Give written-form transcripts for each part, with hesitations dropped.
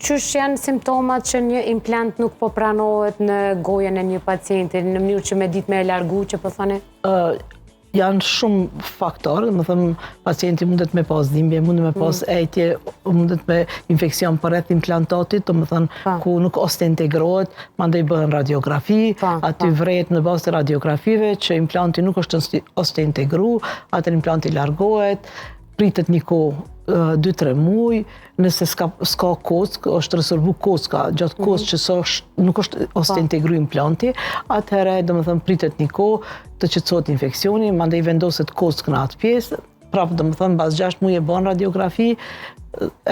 Qysh janë simptomat që një implant nuk po pranohet në gojën e një pacienti, në mënyrë që me ditë me e largu, që po thani? Janë shumë faktorë, dhe më thëmë pacienti mundet me pas dhimbje, mundet me pas ejtje, mundet me infekcion për rreth implantatit, dhe më thënë ku nuk ostintegrohet, mandej bëhen radiografi, aty vret në bazë të radiografive që implanti nuk është ostintegru, atër implanti largohet, pritet një kohë 2-3 muaj, nëse s'ka kock, është resorbu kocka, gjatë kockë që nuk është ostintegru implanti, atëherë do më thënë pritet një kohë të qetësohet infekcioni, mandej vendoset kockë në atë pjesë, prapë do më thënë bas 6 muaj e bën radiografi,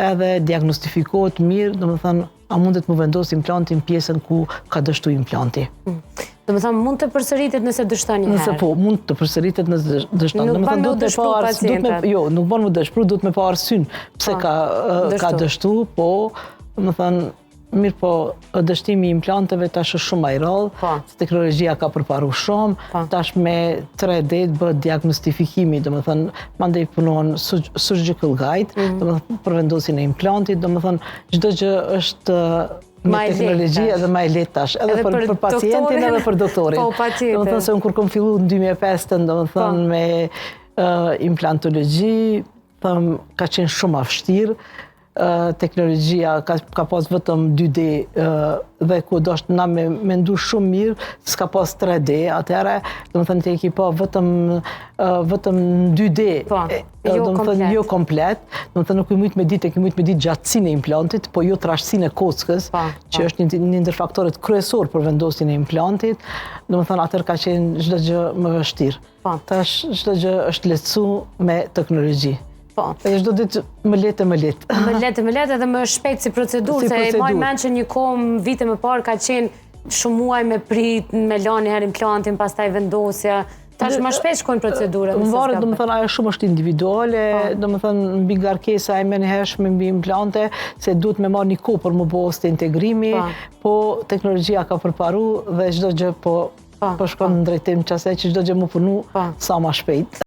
edhe diagnostifikohet mirë, do më thënë a mundet më vendos implantin pjesën ku ka dështu implanti. Do më thëmë, mund të përsëritet nëse dështon një herë? Nëse po, mund të përsëritet nëse dështon. Nuk ban me u dëshpru pacientet? Jo, nuk ban me u dëshpru, duhet me pa arsyn pse ka dështu, po, më thënë, mirë po, dështimi i implanteve tash është shumë i rrallë, teknologjia ka përparu shumë, tash me 3 ditë bëhet diagnostifikimi, do më thënë, mandej punohen surgical guide, do më thënë, për vendosin e implantit, do më thënë, çdo gjë është me teknologji edhe ma e letë tash, edhe për pacientin edhe për doktorin. Po, pacientin. Do më thënë se unë kur kom fillu në 2005, do më thënë me implantologji, ka qenë shumë vështirë, teknologjia ka pas vetëm 2D dhe ku do është na me mendu shumë mirë, s'ka pas 3D, atëherë, do më thënë te ki pa vetëm 2D, do më thënë jo komplet, do më thënë nuk i mujtë me ditë gjatësinë e implantit, po jo trashësinë e kockës, që është një ndër faktorët kryesor për vendosin e implantit, do më thënë atër ka qenë çdo gjë më vështirë. Tash çdo gjë është lehtësu me teknologji. Edhe çdo ditë më letë. Më letë edhe më shpejt si procedurë, se e maj men që një kohë vite më parë ka qenë shumë muaj me prit, me lanë një herë implantin, pastaj vendosja, tash më shpejt shkojnë procedurët. Më varet, do më thënë, ajo shumë është individuale, do më thënë, mbi garkesa e menhershme mbi implante, se duhet me marrë një kohë për më bo integrimi, po teknologjia ka përparu dhe çdo gjë po shkon në drejtim që asaj që çdo gjë më punu sa ma shpejt.